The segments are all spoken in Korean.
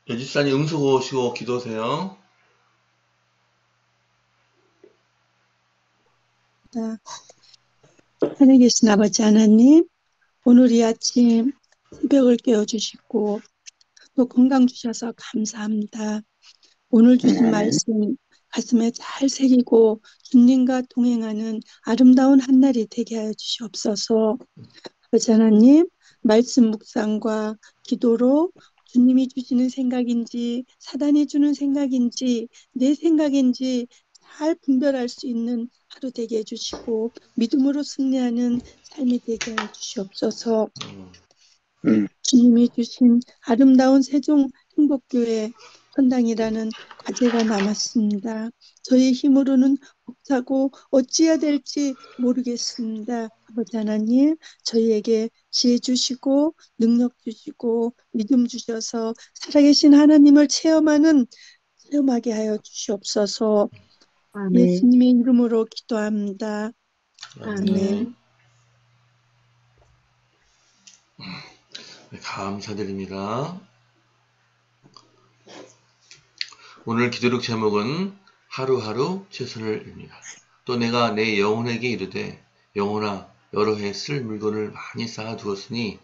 여집사님 음수 고시고 기도하세요. 하늘에 계신 아버지 하나님, 오늘 이 아침 새벽을 깨워주시고 또 건강 주셔서 감사합니다. 오늘 주신 말씀 가슴에 잘 새기고 주님과 동행하는 아름다운 한날이 되게 하여 주시옵소서. 아버지 하나님, 말씀 묵상과 기도로 주님이 주시는 생각인지 사단이 주는 생각인지 내 생각인지 잘 분별할 수 있는 하루 되게 해주시고 믿음으로 승리하는 삶이 되게 하여 주시옵소서. 주님이 주신 아름다운 세종 행복교회 헌당이라는 과제가 남았습니다. 저희 힘으로는 벅차고 어찌해야 될지 모르겠습니다. 아버지 하나님, 저희에게 지혜 주시고 능력 주시고 믿음 주셔서 살아계신 하나님을 체험하게 하여 주시옵소서. 아멘. 예수님의 이름으로 기도합니다. 아멘. 네, 감사드립니다. 오늘 기도록 제목은 하루하루 최선을입니다. 또 내가 내 영혼에게 이르되 영혼아 여러 해 쓸 물건을 많이 쌓아두었으니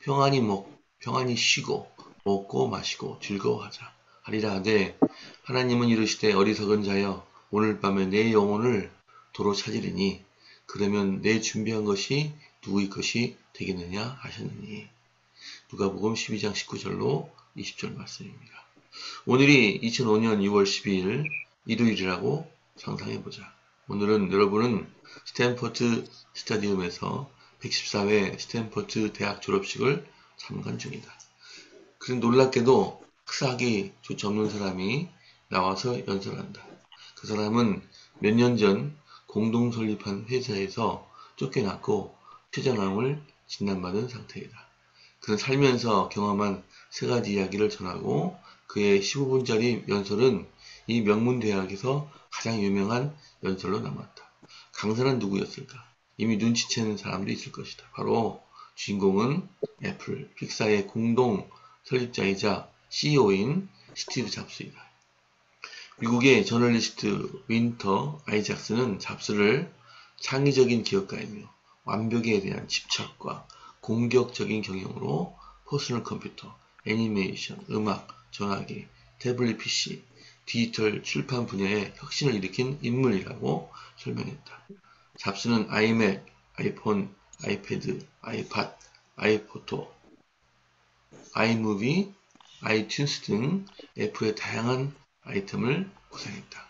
평안히 쉬고 먹고 마시고 즐거워하자 하리라 하되 하나님은 이르시되 어리석은 자여 오늘 밤에 내 영혼을 도로 찾으리니 그러면 내 준비한 것이 누구의 것이 되겠느냐 하셨느니. 누가복음 12장 19절로 20절 말씀입니다. 오늘이 2005년 6월 12일 일요일이라고 상상해보자. 오늘은 여러분은 스탠퍼드 스타디움에서 114회 스탠퍼드 대학 졸업식을 참관 중이다. 그런 놀랍게도 학사학위조차 없는 사람이 나와서 연설한다. 그 사람은 몇 년 전 공동 설립한 회사에서 쫓겨났고 췌장암을 진단받은 상태이다. 그는 살면서 경험한 세 가지 이야기를 전하고 그의 15분짜리 연설은 이 명문대학에서 가장 유명한 연설로 남았다. 강사는 누구였을까? 이미 눈치채는 사람도 있을 것이다. 바로 주인공은 애플, 픽사의 공동 설립자이자 CEO인 스티브 잡스이다. 미국의 저널리스트 윈터 아이작스는 잡스를 창의적인 기업가이며 완벽에 대한 집착과 공격적인 경영으로 퍼스널 컴퓨터, 애니메이션, 음악, 전화기, 태블릿 PC, 디지털 출판 분야에 혁신을 일으킨 인물이라고 설명했다. 잡스는 아이맥, 아이폰, 아이패드, 아이팟, 아이포토, 아이무비, 아이튠스 등 애플의 다양한 아이템을 구상했다.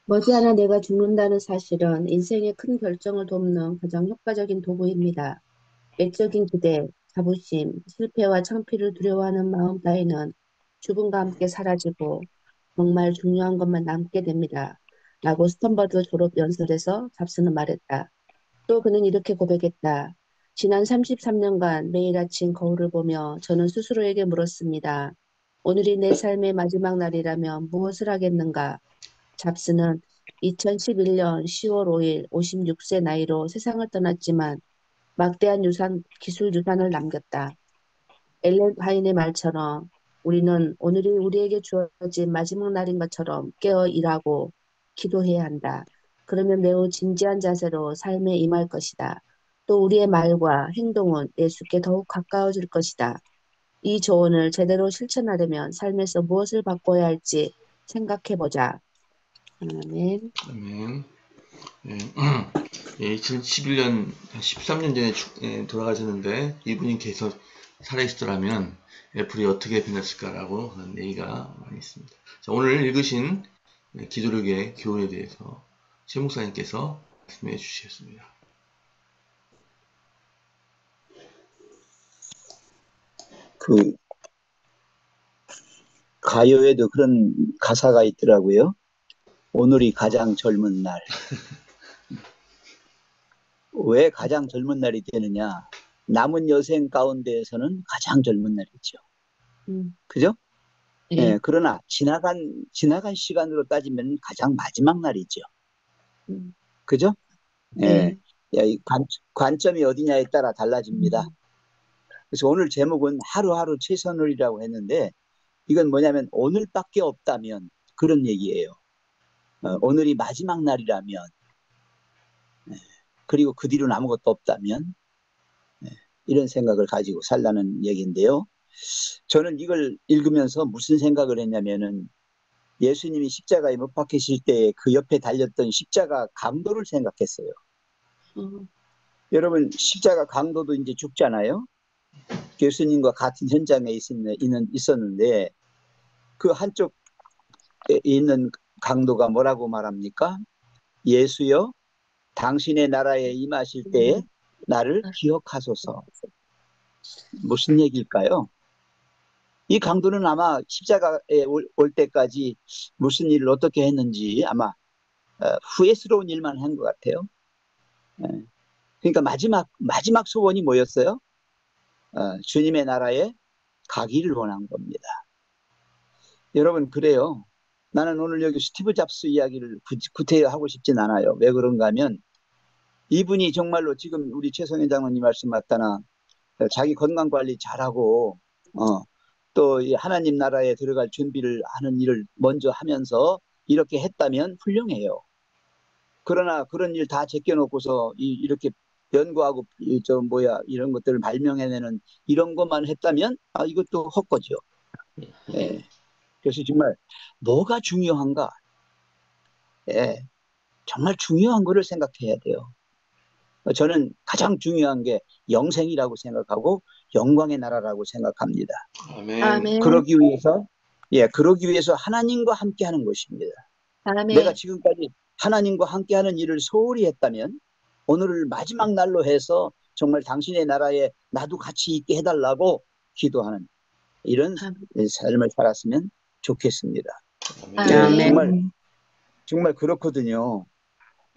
머지않아 내가 죽는다는 사실은 인생의 큰 결정을 돕는 가장 효과적인 도구입니다. 외적인 기대, 자부심, 실패와 창피를 두려워하는 마음 따위는 죽음과 함께 사라지고 정말 중요한 것만 남게 됩니다. 라고 스턴버드 졸업 연설에서 잡스는 말했다. 또 그는 이렇게 고백했다. 지난 33년간 매일 아침 거울을 보며 저는 스스로에게 물었습니다. 오늘이 내 삶의 마지막 날이라면 무엇을 하겠는가? 잡스는 2011년 10월 5일 56세 나이로 세상을 떠났지만 막대한 기술 유산을 남겼다. 엘렌 화인의 말처럼 우리는 오늘이 우리에게 주어진 마지막 날인 것처럼 깨어 일하고 기도해야 한다. 그러면 매우 진지한 자세로 삶에 임할 것이다. 또 우리의 말과 행동은 예수께 더욱 가까워질 것이다. 이 조언을 제대로 실천하려면 삶에서 무엇을 바꿔야 할지 생각해보자. 아멘. 아멘. 예, 2011년, 13년 전에 돌아가셨는데 이분이 계속 살아있더라면 애플이 어떻게 변했을까라고 하는 얘기가 많이 있습니다. 자, 오늘 읽으신 기도력의 교훈에 대해서 최 목사님께서 말씀해 주시겠습니다. 그 가요에도 그런 가사가 있더라고요. 오늘이 가장 젊은 날. 왜 가장 젊은 날이 되느냐? 남은 여생 가운데에서는 가장 젊은 날이죠. 그죠? 네. 그러나 지나간 시간으로 따지면 가장 마지막 날이죠. 그죠? 네. 이 관점이 어디냐에 따라 달라집니다. 그래서 오늘 제목은 하루하루 최선을이라고 했는데 이건 뭐냐면 오늘밖에 없다면 그런 얘기예요. 오늘이 마지막 날이라면 그리고 그 뒤로는 아무것도 없다면 이런 생각을 가지고 살라는 얘기인데요. 저는 이걸 읽으면서 무슨 생각을 했냐면은 예수님이 십자가에 못 박히실 때 그 옆에 달렸던 십자가 강도를 생각했어요. 여러분 십자가 강도도 이제 죽잖아요. 예수님과 같은 현장에 있었는데 그 한쪽에 있는 강도가 뭐라고 말합니까? 예수여 당신의 나라에 임하실 때에 나를 기억하소서. 무슨 얘기일까요? 이 강도는 아마 십자가에 올 때까지 무슨 일을 어떻게 했는지 아마 후회스러운 일만 한 것 같아요. 그러니까 마지막 소원이 뭐였어요? 주님의 나라에 가기를 원한 겁니다. 여러분 그래요. 나는 오늘 여기 스티브 잡스 이야기를 구태하고 싶진 않아요. 왜 그런가 하면 이분이 정말로 지금 우리 최성현 장로님 말씀 맞다나 자기 건강관리 잘하고 또 하나님 나라에 들어갈 준비를 하는 일을 먼저 하면서 이렇게 했다면 훌륭해요. 그러나 그런 일 다 제껴놓고서 이렇게 연구하고 이런 것들을 발명해내는 이런 것만 했다면 이것도 헛거죠. 예. 그래서 정말 뭐가 중요한가? 예. 정말 중요한 거를 생각해야 돼요. 저는 가장 중요한 게 영생이라고 생각하고 영광의 나라라고 생각합니다. 아멘. 그러기 위해서 하나님과 함께하는 것입니다. 아멘. 내가 지금까지 하나님과 함께하는 일을 소홀히 했다면 오늘을 마지막 날로 해서 정말 당신의 나라에 나도 같이 있게 해달라고 기도하는 이런 삶을 살았으면 좋겠습니다. 아멘. 정말 그렇거든요.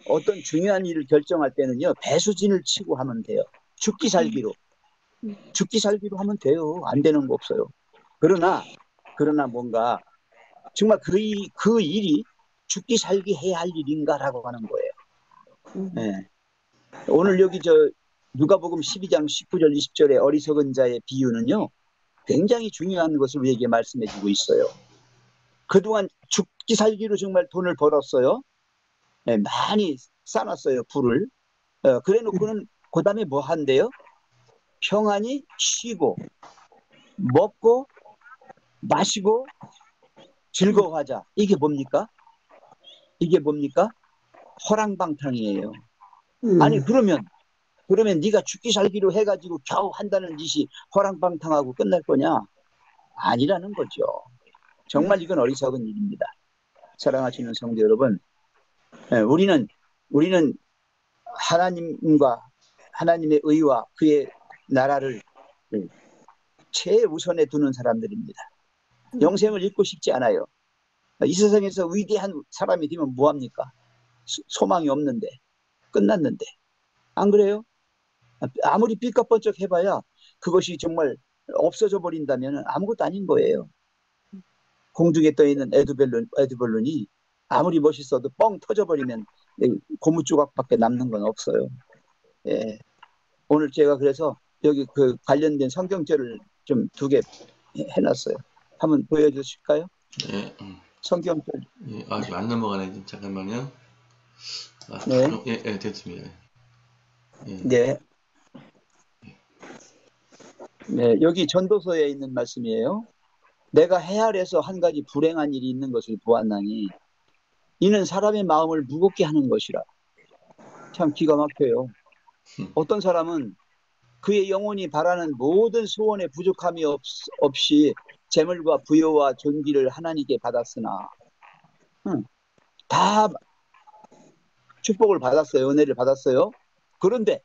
어떤 중요한 일을 결정할 때는요, 배수진을 치고 하면 돼요. 죽기 살기로 하면 돼요. 안 되는 거 없어요. 그러나 뭔가 정말 그 일이 죽기 살기 해야 할 일인가라고 하는 거예요. 네. 오늘 여기 누가복음 12장 19절 20절의 어리석은 자의 비유는요, 굉장히 중요한 것을 우리에게 말씀해 주고 있어요. 그동안 죽기 살기로 정말 돈을 벌었어요. 네, 많이 쌓았어요, 부를. 그래 놓고는 그 다음에 뭐 한대요? 평안히 쉬고 먹고 마시고 즐거워하자. 이게 뭡니까? 허랑방탕이에요. 아니 그러면 네가 죽기 살기로 해가지고 겨우 한다는 짓이 허랑방탕하고 끝날 거냐? 아니라는 거죠. 정말 이건 어리석은 일입니다. 사랑하시는 성도 여러분, 우리는 하나님과 하나님의 의와 그의 나라를 최우선에 두는 사람들입니다. 영생을 잃고 싶지 않아요. 이 세상에서 위대한 사람이 되면 뭐합니까? 소망이 없는데, 끝났는데. 안 그래요? 아무리 삐까뻔쩍 해봐야 그것이 정말 없어져 버린다면 아무것도 아닌 거예요. 공중에 떠있는 에드벌룬이 아무리 멋있어도 뻥 터져버리면 고무 조각밖에 남는 건 없어요. 예. 오늘 제가 그래서 여기 그 관련된 성경절을 좀 2개 해놨어요. 한번 보여주실까요? 네. 성경절. 예, 지금 안 넘어가네. 잠깐만요. 네. 됐습니다. 예. 네. 네, 여기 전도서에 있는 말씀이에요. 내가 해 아래서 한 가지 불행한 일이 있는 것을 보았나니 이는 사람의 마음을 무겁게 하는 것이라. 참 기가 막혀요. 어떤 사람은 그의 영혼이 바라는 모든 소원의 부족함이 없이 재물과 부여와 존귀를 하나님께 받았으나 다 축복을 받았어요. 은혜를 받았어요. 그런데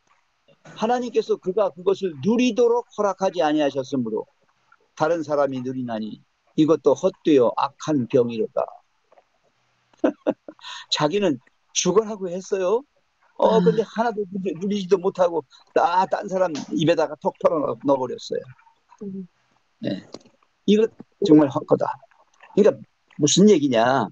하나님께서 그가 그것을 누리도록 허락하지 아니하셨으므로 다른 사람이 누리나니 이것도 헛되어 악한 병이로다. 자기는 죽으라고 했어요. 근데 하나도 누리지도 못하고 딴 사람 입에다가 톡 털어 넣어버렸어요. 네. 이거 정말 헛거다. 그러니까 무슨 얘기냐?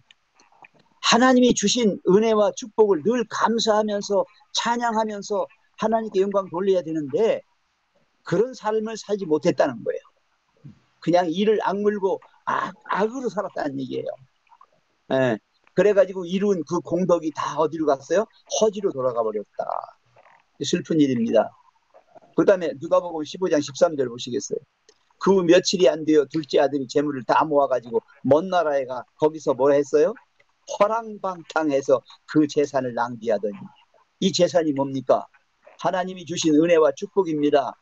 하나님이 주신 은혜와 축복을 늘 감사하면서 찬양하면서 하나님께 영광 돌려야 되는데 그런 삶을 살지 못했다는 거예요. 그냥 이를 악물고 악으로 살았다는 얘기예요. 예. 그래가지고 이룬 그 공덕이 다 어디로 갔어요? 허지로 돌아가 버렸다. 슬픈 일입니다. 그 다음에 누가복음 15장 13절 보시겠어요? 그 며칠이 안 되어 둘째 아들이 재물을 다 모아가지고 먼 나라에 가 거기서 뭘 했어요? 허랑방탕해서 그 재산을 낭비하더니. 이 재산이 뭡니까? 하나님이 주신 은혜와 축복입니다.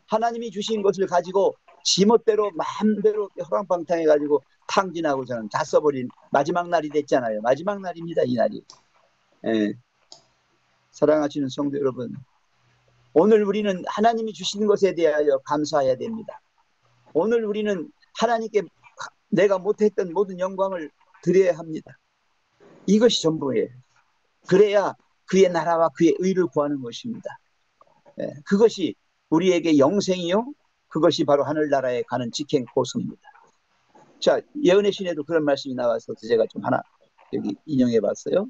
하나님이 주신 것을 가지고 지멋대로 마음대로 허랑방탕해가지고 탕진하고서는 다 써버린 마지막 날이 됐잖아요. 마지막 날입니다. 이 날이. 예. 사랑하시는 성도 여러분, 오늘 우리는 하나님이 주신 것에 대하여 감사해야 됩니다. 오늘 우리는 하나님께 내가 못했던 모든 영광을 드려야 합니다. 이것이 전부예요. 그래야 그의 나라와 그의 의를 구하는 것입니다. 예, 그것이 우리에게 영생이요, 그것이 바로 하늘나라에 가는 직행 코스입니다. 자, 예언의 신에도 그런 말씀이 나와서 제가 좀 하나 여기 인용해 봤어요.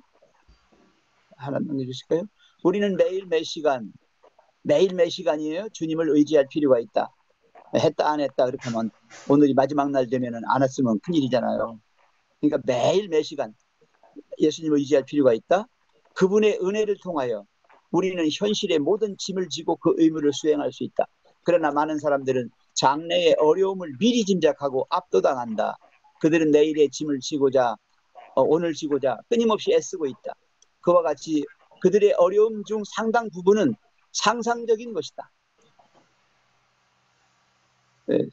하나 넘겨주실까요? 우리는 매일 몇 시간이에요. 주님을 의지할 필요가 있다. 했다 안 했다 그렇게 하면 오늘이 마지막 날 되면은 안 했으면 큰일이잖아요. 그러니까 매일 몇 시간 예수님을 의지할 필요가 있다. 그분의 은혜를 통하여 우리는 현실의 모든 짐을 지고 그 의무를 수행할 수 있다. 그러나 많은 사람들은 장래의 어려움을 미리 짐작하고 압도당한다. 그들은 내일의 짐을 지고자 오늘 지고자 끊임없이 애쓰고 있다. 그와 같이 그들의 어려움 중 상당 부분은 상상적인 것이다.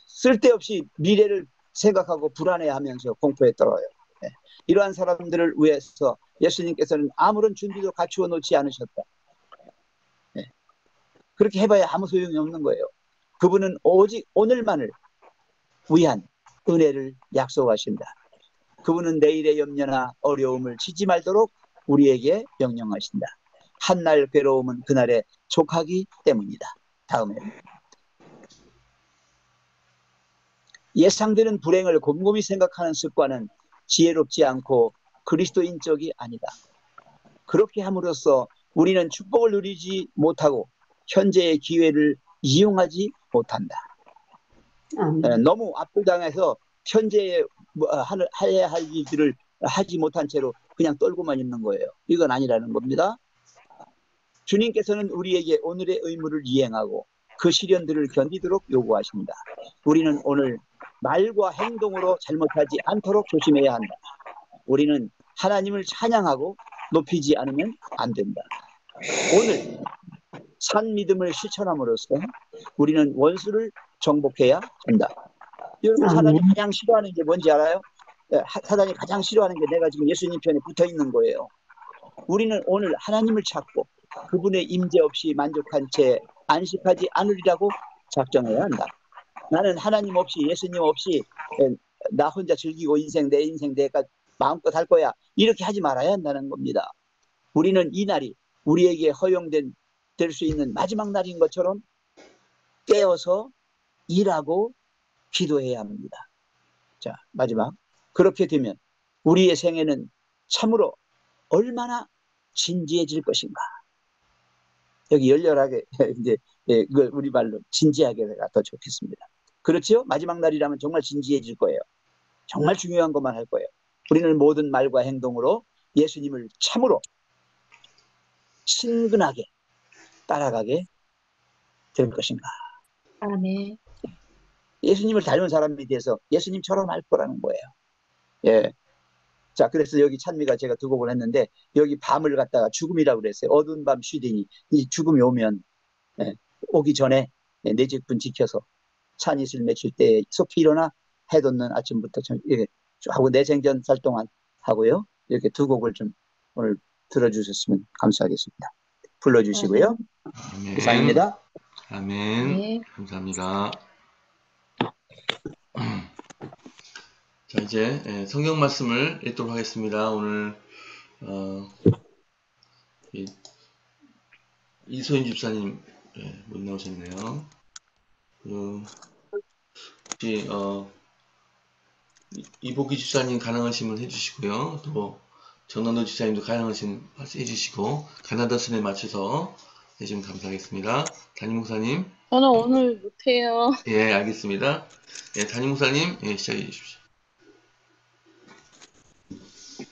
쓸데없이 미래를 생각하고 불안해하면서 공포에 떨어요. 이러한 사람들을 위해서 예수님께서는 아무런 준비도 갖추어 놓지 않으셨다. 그렇게 해봐야 아무 소용이 없는 거예요. 그분은 오직 오늘만을 위한 은혜를 약속하신다. 그분은 내일의 염려나 어려움을 지지 말도록 우리에게 명령하신다. 한날 괴로움은 그날에 족하기 때문이다. 다음에 예상되는 불행을 곰곰이 생각하는 습관은 지혜롭지 않고 그리스도인적이 아니다. 그렇게 함으로써 우리는 축복을 누리지 못하고 현재의 기회를 이용하지 못한다. 너무 압도당해서 현재에 해야 할 일들을 하지 못한 채로 그냥 떨고만 있는 거예요. 이건 아니라는 겁니다. 주님께서는 우리에게 오늘의 의무를 이행하고 그 시련들을 견디도록 요구하십니다. 우리는 오늘 말과 행동으로 잘못하지 않도록 조심해야 한다. 우리는 하나님을 찬양하고 높이지 않으면 안 된다. 오늘 산 믿음을 실천함으로써 우리는 원수를 정복해야 한다. 여러분, 사단이 가장 싫어하는 게 뭔지 알아요? 사단이 가장 싫어하는 게 내가 지금 예수님 편에 붙어 있는 거예요. 우리는 오늘 하나님을 찾고 그분의 임재 없이 만족한 채 안식하지 않으리라고 작정해야 한다. 나는 하나님 없이 예수님 없이 나 혼자 즐기고 내 인생 내가 마음껏 할 거야. 이렇게 하지 말아야 한다는 겁니다. 우리는 이 날이 우리에게 허용된 될 수 있는 마지막 날인 것처럼 깨어서 일하고 기도해야 합니다. 자, 마지막. 그렇게 되면 우리의 생애는 참으로 얼마나 진지해질 것인가. 여기 열렬하게 이제 그걸 우리말로 진지하게가 더 좋겠습니다. 그렇죠? 마지막 날이라면 정말 진지해질 거예요. 정말 중요한 것만 할 거예요. 우리는 모든 말과 행동으로 예수님을 참으로 친근하게 따라가게 될 것인가. 아멘. 예수님을 닮은 사람에 대해서 예수님처럼 할 거라는 거예요. 예. 자, 그래서 여기 찬미가 제가 두 곡을 했는데 여기 밤을 갖다가 죽음이라고 그랬어요. 어두운 밤 쉬더니 이 죽음이 오면 오기 전에 내 집분 지켜서 찬이슬 맺힐 때 속히 일어나 해 돋는 아침부터 하고 내 생전 살 동안 하고요. 이렇게 두 곡을 좀 오늘 들어주셨으면 감사하겠습니다. 불러주시고요. 아멘. 이상입니다. 아멘. 네. 감사합니다. 자, 이제 성경 말씀을 읽도록 하겠습니다. 오늘 이소인 집사님 못 나오셨네요. 혹시 이복희 집사님 가능하시면 해주시고요. 또 정남도 집사님도 가능하시면 해주시고 가나다 순에 맞춰서 해주시면 감사하겠습니다. 담임 목사님. 저는 오늘 못해요. 예, 알겠습니다. 예, 담임 목사님, 예, 시작해 주십시오.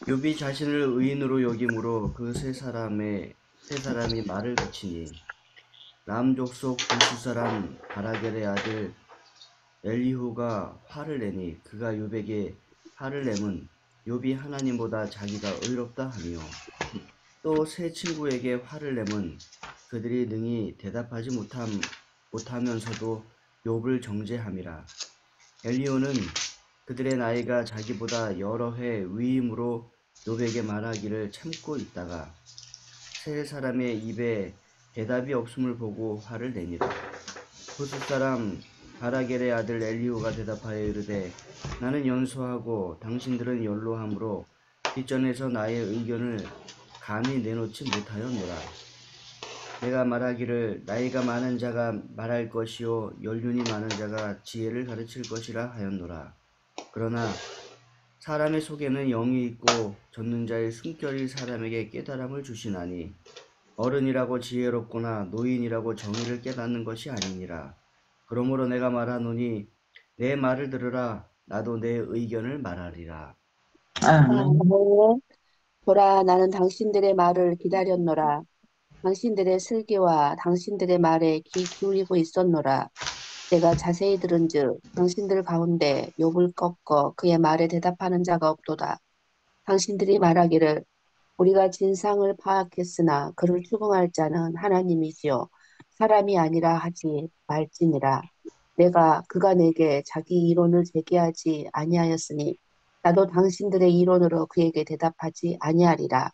욥이 자신을 의인으로 여김으로 그 세 사람이 말을 그치니 람 족속 부스 사람 바라겔의 아들 엘리후가 화를 내니 그가 욥에게 화를 내면 욥이 하나님보다 자기가 의롭다 하며 또 세 친구에게 화를 내면 그들이 능히 대답하지 못하면서도 욥을 정죄함이라. 엘리후는 그들의 나이가 자기보다 여러 해 위임으로 욥에게 말하기를 참고 있다가 세 사람의 입에 대답이 없음을 보고 화를 내니라. 부스 사람 바라겔의 아들 엘리후가 대답하여 이르되 나는 연소하고 당신들은 연로함으로 뒷전에서 나의 의견을 감히 내놓지 못하였노라. 내가 말하기를 나이가 많은 자가 말할 것이요 연륜이 많은 자가 지혜를 가르칠 것이라 하였노라. 그러나 사람의 속에는 영이 있고 젖는 자의 숨결이 사람에게 깨달음을 주시나니 어른이라고 지혜롭거나 노인이라고 정의를 깨닫는 것이 아니니라. 그러므로 내가 말하노니 내 말을 들으라. 나도 내 의견을 말하리라. 아멘. 보라, 나는 당신들의 말을 기다렸노라. 당신들의 슬기와 당신들의 말에 귀 기울이고 있었노라. 내가 자세히 들은즉 당신들 가운데 욥을 꺾어 그의 말에 대답하는 자가 없도다. 당신들이 말하기를 우리가 진상을 파악했으나 그를 추궁할 자는 하나님이시요 사람이 아니라 하지 말지니라. 내가 그가 내게 자기 이론을 제기하지 아니하였으니 나도 당신들의 이론으로 그에게 대답하지 아니하리라.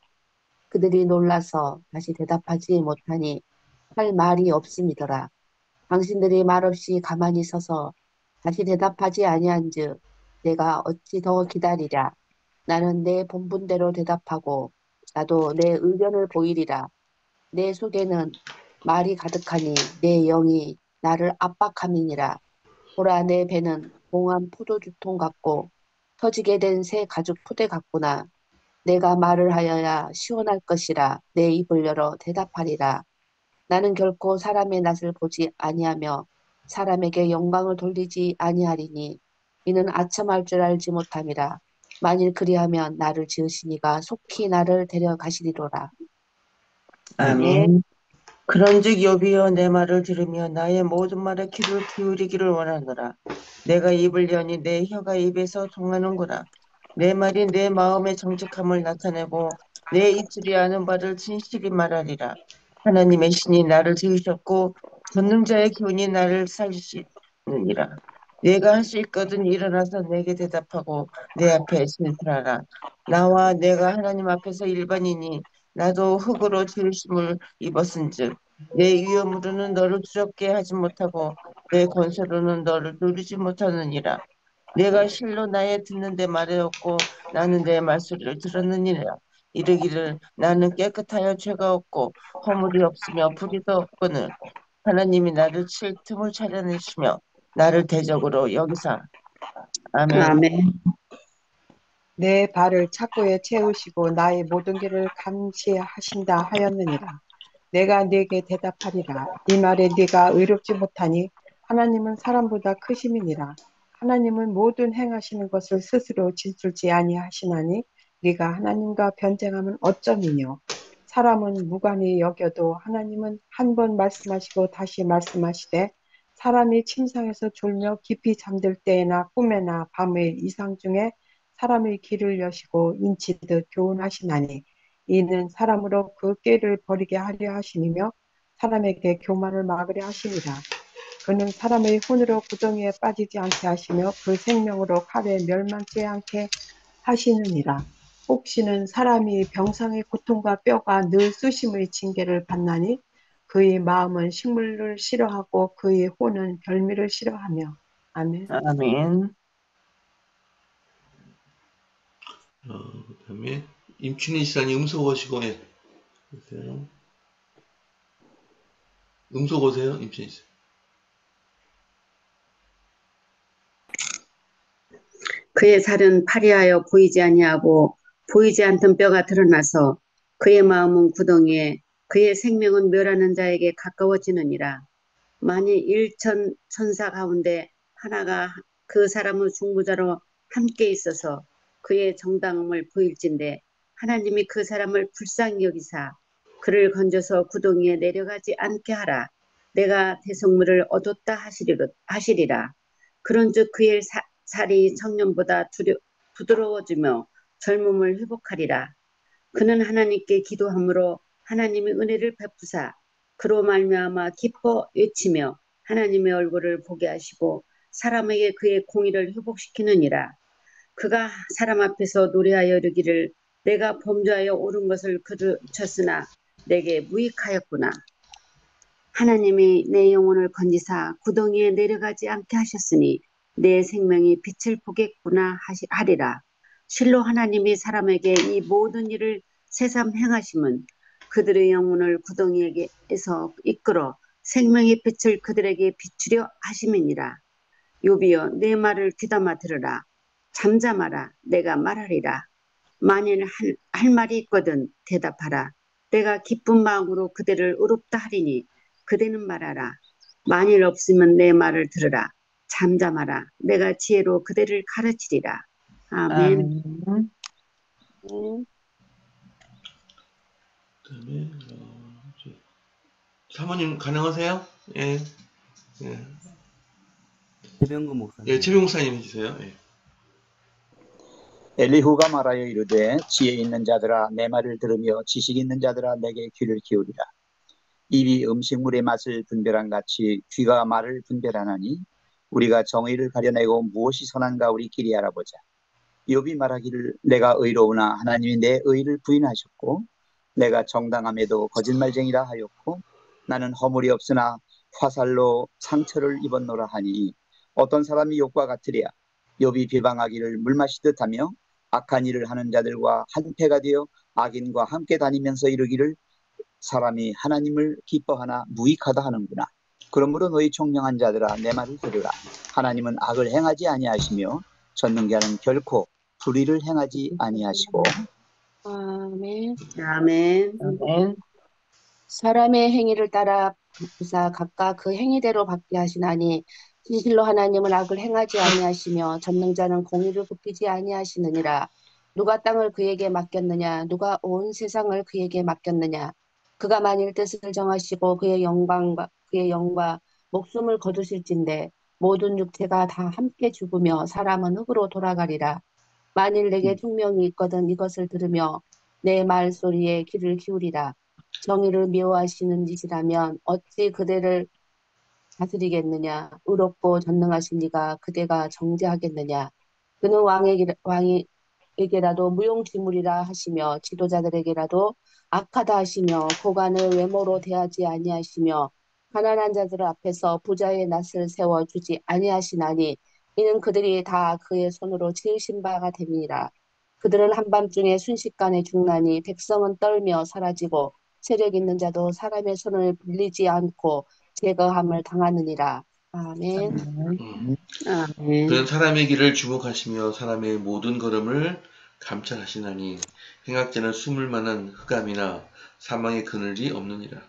그들이 놀라서 다시 대답하지 못하니 할 말이 없음이더라. 당신들이 말없이 가만히 서서 다시 대답하지 아니한즉 내가 어찌 더 기다리랴. 나는 내 본분대로 대답하고 나도 내 의견을 보이리라. 내 속에는 말이 가득하니 내 영이 나를 압박함이니라. 보라, 내 배는 봉한 포도주통 같고 터지게 된 새 가죽 포대 같구나. 내가 말을 하여야 시원할 것이라. 내 입을 열어 대답하리라. 나는 결코 사람의 낯을 보지 아니하며 사람에게 영광을 돌리지 아니하리니 이는 아첨할 줄 알지 못함이라. 만일 그리하면 나를 지으시니가 속히 나를 데려가시리로라. 아멘. 그런즉 욥이여 내 말을 들으며 나의 모든 말에 귀를 기울이기를 원하노라. 내가 입을 여니 내 혀가 입에서 통하는구나. 내 말이 내 마음의 정직함을 나타내고 내 입술이 아는 바를 진실히 말하리라. 하나님의 신이 나를 지으셨고 전능자의 기운이 나를 살리시느니라. 내가 할 수 있거든 일어나서 내게 대답하고 내 앞에 진술하라. 나와 내가 하나님 앞에서 일반이니 나도 흙으로 지으심을 입었은즉 내 위엄으로는 너를 두렵게 하지 못하고 내 권세로는 너를 누르지 못하느니라. 내가 실로 나의 듣는데 말하였고 나는 내 말소리를 들었느니라. 이르기를 나는 깨끗하여 죄가 없고 허물이 없으며 불의도 없거늘 하나님이 나를 칠 틈을 차려내시며 나를 대적으로 여기사. 아멘. 아멘. 내 발을 착고에 채우시고 나의 모든 길을 감시하신다 하였느니라. 내가 네게 대답하리라. 네 말에 네가 의롭지 못하니 하나님은 사람보다 크심이니라. 하나님은 모든 행하시는 것을 스스로 진술지 아니하시나니 네가 하나님과 변쟁하면 어쩌미뇨. 사람은 무관히 여겨도 하나님은 한 번 말씀하시고 다시 말씀하시되 사람이 침상에서 졸며 깊이 잠들 때에나 꿈에나 밤의 이상 중에 사람의 길을 여시고 인치듯 교훈하시나니 이는 사람으로 그 꾀를 버리게 하려 하심이며 사람에게 교만을 막으려 하심이라. 그는 사람의 혼으로 구덩이에 빠지지 않게 하시며 그 생명으로 칼에 멸망치 않게 하시느니라. 혹시는 사람이 병상의 고통과 뼈가 늘 수심의 징계를 받나니 그의 마음은 식물을 싫어하고 그의 혼은 별미를 싫어하며. 아멘. 아멘. 그다음에 임춘희 시장님 음소 거시고 예. 보세요. 음소 거세요, 임춘희 씨. 그의 살은 파리하여 보이지 아니하고 보이지 않던 뼈가 드러나서 그의 마음은 구덩이에 그의 생명은 멸하는 자에게 가까워지느니라. 만일 일천 천사 가운데 하나가 그 사람의 중보자로 함께 있어서 그의 정당함을 보일진대 하나님이 그 사람을 불쌍히 여기사 그를 건져서 구덩이에 내려가지 않게 하라. 내가 대성물을 얻었다 하시리라. 그런즉 그의 살이 청년보다 부드러워지며 젊음을 회복하리라. 그는 하나님께 기도함으로 하나님이 은혜를 베푸사 그로 말미암아 기뻐 외치며 하나님의 얼굴을 보게 하시고 사람에게 그의 공의를 회복시키느니라. 그가 사람 앞에서 노래하여 이르기를 내가 범죄하여 옳은 것을 그르쳤으나 내게 무익하였구나. 하나님이 내 영혼을 건지사 구덩이에 내려가지 않게 하셨으니 내 생명이 빛을 보겠구나 하리라. 실로 하나님이 사람에게 이 모든 일을 새삼 행하심은 그들의 영혼을 구덩이에서 이끌어 생명의 빛을 그들에게 비추려 하심이니라. 욥이여 내 말을 귀담아 들으라. 잠잠하라. 내가 말하리라. 만일 할 말이 있거든 대답하라. 내가 기쁜 마음으로 그대를 의롭다 하리니 그대는 말하라. 만일 없으면 내 말을 들으라. 잠잠하라. 내가 지혜로 그대를 가르치리라. 아멘. 아멘. 그다음에 사모님 가능하세요? 예. 예. 최병근 목사님. 예, 최병 목사님 해주세요. 예. 엘리후가 말하여 이르되 지혜 있는 자들아 내 말을 들으며 지식 있는 자들아 내게 귀를 기울이라. 입이 음식물의 맛을 분별한 같이 귀가 말을 분별하나니 우리가 정의를 가려내고 무엇이 선한가 우리끼리 알아보자. 욥이 말하기를 내가 의로우나 하나님이 내 의를 부인하셨고 내가 정당함에도 거짓말쟁이라 하였고 나는 허물이 없으나 화살로 상처를 입었노라 하니 어떤 사람이 욥과 같으랴. 욥이 비방하기를 물 마시듯 하며 악한 일을 하는 자들과 한패가 되어 악인과 함께 다니면서 이르기를 사람이 하나님을 기뻐하나 무익하다 하는구나. 그러므로 너희 총명한 자들아 내 말을 들으라. 하나님은 악을 행하지 아니하시며 전능자는 결코 불의를 행하지 아니하시고. 아멘. 아멘. 아멘. 사람의 행위를 따라 부사 각각 그 행위대로 받게 하시나니 진실로 하나님은 악을 행하지 아니하시며 전능자는 공의를 굽히지 아니하시느니라. 누가 땅을 그에게 맡겼느냐? 누가 온 세상을 그에게 맡겼느냐? 그가 만일 뜻을 정하시고 그의 영과 목숨을 거두실진데 모든 육체가 다 함께 죽으며 사람은 흙으로 돌아가리라. 만일 내게 총명이 있거든 이것을 들으며 내 말소리에 귀를 기울이라. 정의를 미워하시는 짓이라면 어찌 그대를 다스리겠느냐? 의롭고 전능하신 이가 그대가 정죄하겠느냐? 그는 왕에게라도 무용지물이라 하시며 지도자들에게라도 악하다 하시며 고관을 외모로 대하지 아니하시며 가난한 자들 앞에서 부자의 낯을 세워주지 아니하시나니 이는 그들이 다 그의 손으로 지으신 바가 됨이니라. 그들은 한밤중에 순식간에 죽나니 백성은 떨며 사라지고 세력 있는 자도 사람의 손을 빌리지 않고 제거함을 당하느니라. 아멘. 아멘. 그는 사람의 길을 주목하시며 사람의 모든 걸음을 감찰하시나니 행악자는 숨을 만한 흑암이나 사망의 그늘이 없느니라.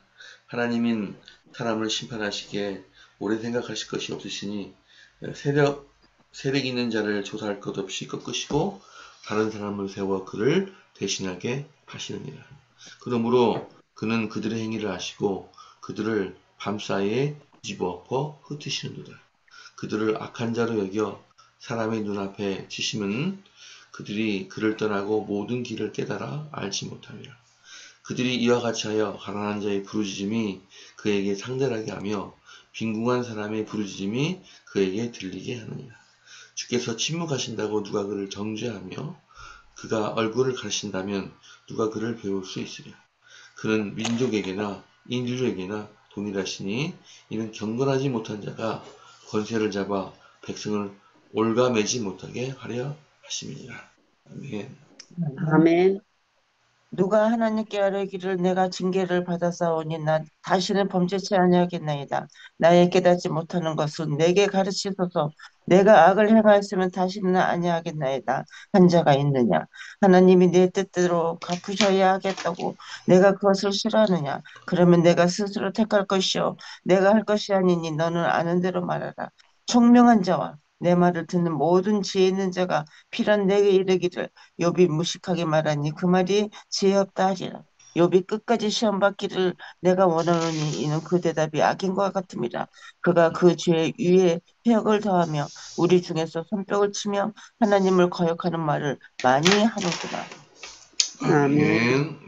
하나님인 사람을 심판하시기에 오래 생각하실 것이 없으시니 세력 있는 자를 조사할 것 없이 꺾으시고 다른 사람을 세워 그를 대신하게 하시느니라. 그러므로 그는 그들의 행위를 아시고 그들을 밤사이에 집어엎어 흩으시느니라. 그들을 악한 자로 여겨 사람의 눈앞에 치심은 그들이 그를 떠나고 모든 길을 깨달아 알지 못함이라. 그들이 이와 같이 하여 가난한 자의 부르짖음이 그에게 상달하게 하며 빈궁한 사람의 부르짖음이 그에게 들리게 하느니라. 주께서 침묵하신다고 누가 그를 정죄하며 그가 얼굴을 가리신다면 누가 그를 배울 수 있으랴. 그는 민족에게나 인류에게나 동일하시니 이는 경건하지 못한 자가 권세를 잡아 백성을 올가매지 못하게 하려 하심이니라. 아멘. 아멘. 누가 하나님께 아뢰기를 내가 징계를 받아사오니 나 다시는 범죄치 아니하겠나이다. 나의 깨닫지 못하는 것은 내게 가르치소서. 내가 악을 행하였으면 다시는 아니하겠나이다. 한 자가 있느냐? 하나님이 내 뜻대로 갚으셔야 하겠다고 내가 그것을 싫어하느냐? 그러면 내가 스스로 택할 것이요 내가 할 것이 아니니 너는 아는 대로 말하라. 총명한 자와 내 말을 듣는 모든 지혜 있는 자가 필한 내게 이르기를 욥이 무식하게 말하니 그 말이 지혜 없다 하리라. 욥이 끝까지 시험 받기를 내가 원하노니 이는 그 대답이 악인 것 같음이라. 그가 그 죄 위에 폐역을 더하며 우리 중에서 손뼉을 치며 하나님을 거역하는 말을 많이 하는구나. 아멘. 네,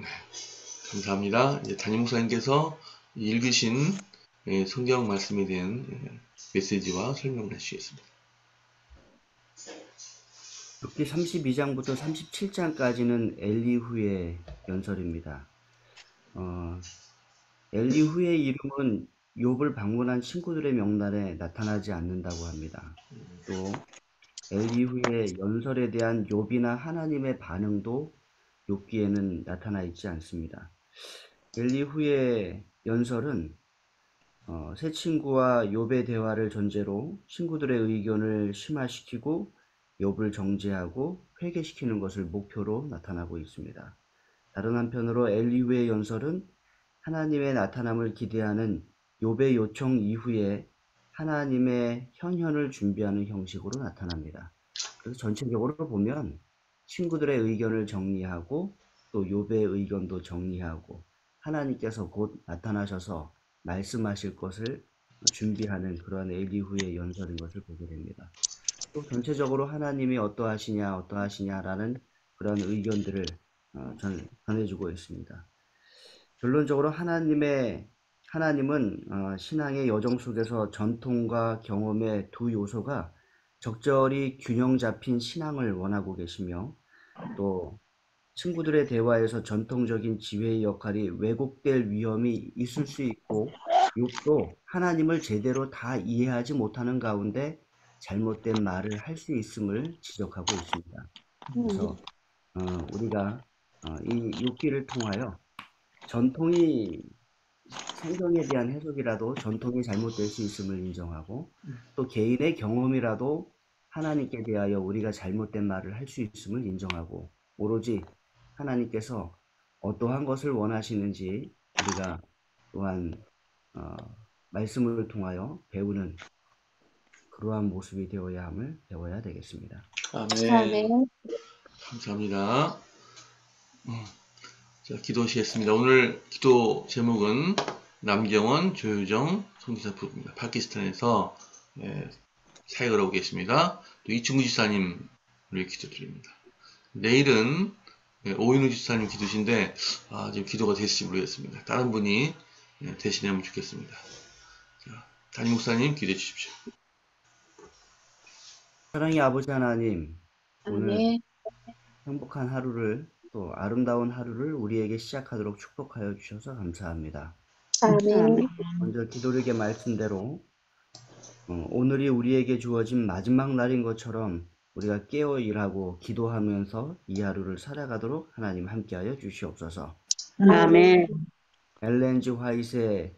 감사합니다. 이제 담임 목사님께서 읽으신 성경 말씀에 대한 메시지와 설명을 해주시겠습니다. 욥기 32장부터 37장까지는 엘리후의 연설입니다. 엘리후의 이름은 욥을 방문한 친구들의 명단에 나타나지 않는다고 합니다. 또 엘리후의 연설에 대한 욥이나 하나님의 반응도 욥기에는 나타나 있지 않습니다. 엘리후의 연설은 새 친구와 욥의 대화를 전제로 친구들의 의견을 심화시키고 욥을 정죄하고 회개시키는 것을 목표로 나타나고 있습니다. 다른 한편으로 엘리후의 연설은 하나님의 나타남을 기대하는 욥의 요청 이후에 하나님의 현현을 준비하는 형식으로 나타납니다. 그래서 전체적으로 보면 친구들의 의견을 정리하고 또 욥의 의견도 정리하고 하나님께서 곧 나타나셔서 말씀하실 것을 준비하는 그러한 엘리후의 연설인 것을 보게 됩니다. 또 전체적으로 하나님이 어떠하시냐라는 그런 의견들을 전해주고 있습니다. 결론적으로 하나님은 신앙의 여정 속에서 전통과 경험의 두 요소가 적절히 균형 잡힌 신앙을 원하고 계시며 또 친구들의 대화에서 전통적인 지혜의 역할이 왜곡될 위험이 있을 수 있고 욥도 하나님을 제대로 다 이해하지 못하는 가운데 잘못된 말을 할 수 있음을 지적하고 있습니다. 그래서 우리가 이 욥기를 통하여 전통이 성경에 대한 해석이라도 전통이 잘못될 수 있음을 인정하고 또 개인의 경험이라도 하나님께 대하여 우리가 잘못된 말을 할 수 있음을 인정하고 오로지 하나님께서 어떠한 것을 원하시는지 우리가 또한 말씀을 통하여 배우는 그러한 모습이 되어야 함을 배워야 되겠습니다. 아멘. 감사합니다. 자, 기도하시겠습니다. 오늘 기도 제목은 남경원, 조효정 선교사 부부입니다. 파키스탄에서 사역을 하고 계십니다. 또 이충구 집사님 우리 기도드립니다. 내일은 오인우 집사님 기도신데 지금 기도가 되실지 모르겠습니다. 다른 분이 대신하면 좋겠습니다. 자, 담임 목사님 기도해 주십시오. 사랑의 아버지 하나님, 오늘 아멘. 행복한 하루를 또 아름다운 하루를 우리에게 시작하도록 축복하여 주셔서 감사합니다. 아멘. 먼저 기도력의 말씀대로 오늘이 우리에게 주어진 마지막 날인 것처럼 우리가 깨어 일하고 기도하면서 이 하루를 살아가도록 하나님 함께하여 주시옵소서. 아멘. 엘렌 G. 화이트의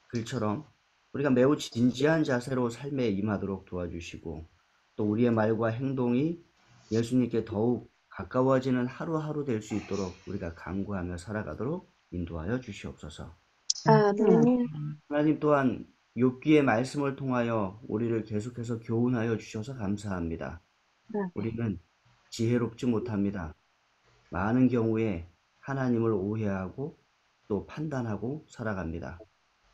글처럼 우리가 매우 진지한 자세로 삶에 임하도록 도와주시고 또 우리의 말과 행동이 예수님께 더욱 가까워지는 하루하루 될 수 있도록 우리가 간구하며 살아가도록 인도하여 주시옵소서. 아멘. 하나님 또한 욥기의 말씀을 통하여 우리를 계속해서 교훈하여 주셔서 감사합니다. 우리는 지혜롭지 못합니다. 많은 경우에 하나님을 오해하고 또 판단하고 살아갑니다.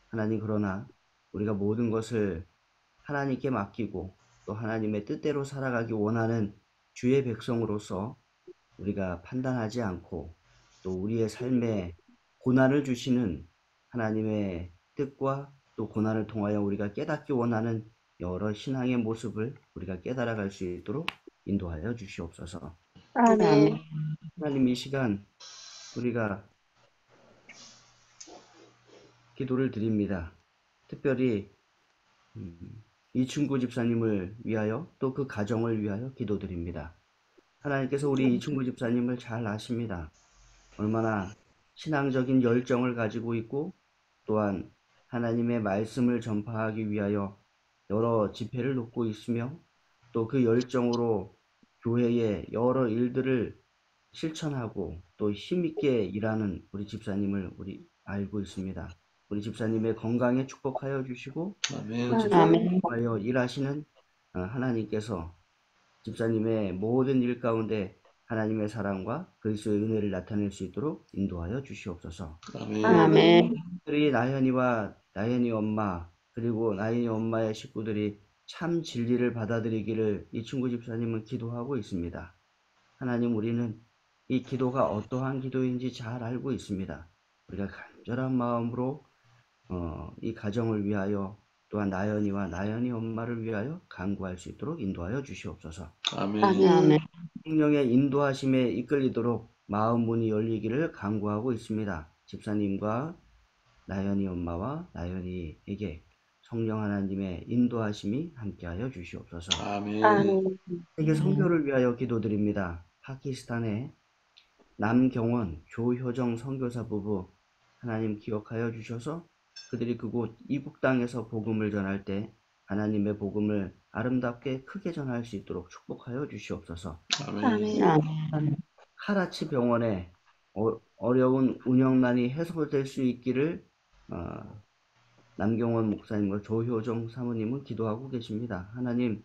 하나님, 그러나 우리가 모든 것을 하나님께 맡기고 또 하나님의 뜻대로 살아가기 원하는 주의 백성으로서 우리가 판단하지 않고 또 우리의 삶에 고난을 주시는 하나님의 뜻과 또 고난을 통하여 우리가 깨닫기 원하는 여러 신앙의 모습을 우리가 깨달아갈 수 있도록 인도하여 주시옵소서. 아멘. 하나님, 이 시간 우리가 기도를 드립니다. 특별히 이충구 집사님을 위하여 또 그 가정을 위하여 기도드립니다. 하나님께서 우리 이충구 집사님을 잘 아십니다. 얼마나 신앙적인 열정을 가지고 있고 또한 하나님의 말씀을 전파하기 위하여 여러 집회를 놓고 있으며 또 그 열정으로 교회의 여러 일들을 실천하고 또 힘있게 일하는 우리 집사님을 우리 알고 있습니다. 우리 집사님의 건강에 축복하여 주시고 아멘. 또 집사님을 위하여 일하시는 하나님께서 집사님의 모든 일 가운데 하나님의 사랑과 그리스도의 은혜를 나타낼 수 있도록 인도하여 주시옵소서. 아멘. 우리 나연이와 나연이 엄마 그리고 나연이 엄마의 식구들이 참 진리를 받아들이기를 이 친구 집사님은 기도하고 있습니다. 하나님, 우리는 이 기도가 어떠한 기도인지 잘 알고 있습니다. 우리가 간절한 마음으로 이 가정을 위하여 또한 나연이와 나연이 엄마를 위하여 간구할 수 있도록 인도하여 주시옵소서. 아멘. 성령의 인도하심에 이끌리도록 마음 문이 열리기를 간구하고 있습니다. 집사님과 나연이 엄마와 나연이에게 성령 하나님의 인도하심이 함께하여 주시옵소서. 아멘. 세계 선교를 위하여 기도드립니다. 파키스탄의 남경원, 조효정 선교사 부부 하나님 기억하여 주셔서 그들이 그곳 이국 땅에서 복음을 전할 때 하나님의 복음을 아름답게 크게 전할 수 있도록 축복하여 주시옵소서. 아멘. 카라치 병원에 어려운 운영난이 해소될 수 있기를 남경원 목사님과 조효정 사모님은 기도하고 계십니다. 하나님,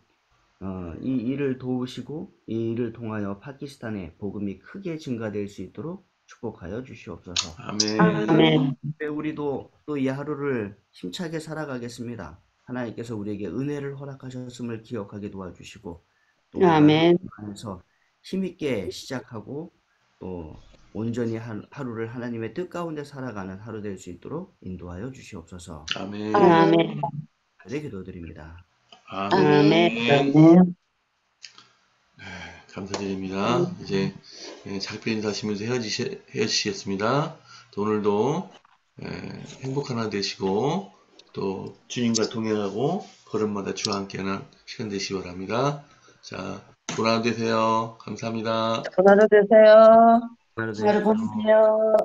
이 일을 도우시고 이 일을 통하여 파키스탄의 복음이 크게 증가될 수 있도록 축복하여 주시옵소서. 아멘. 우리도 또 이 하루를 힘차게 살아가겠습니다. 하나님께서 우리에게 은혜를 허락하셨음을 기억하게 도와주시고 또 안에서 힘있게 시작하고 또 온전히 하루를 하나님의 뜻 가운데 살아가는 하루 될 수 있도록 인도하여 주시옵소서. 아멘. 네, 기도드립니다. 아멘. 네, 감사드립니다. 이제 작별 인사하시면서 헤어지시겠습니다. 또 오늘도 행복한 하루 되시고 또 주님과 동행하고 걸음마다 주와 함께하는 시간 되시기 바랍니다. 자, 좋은 하루 되세요. 감사합니다. 좋은 하루 되세요. 하루 하루 보내세요.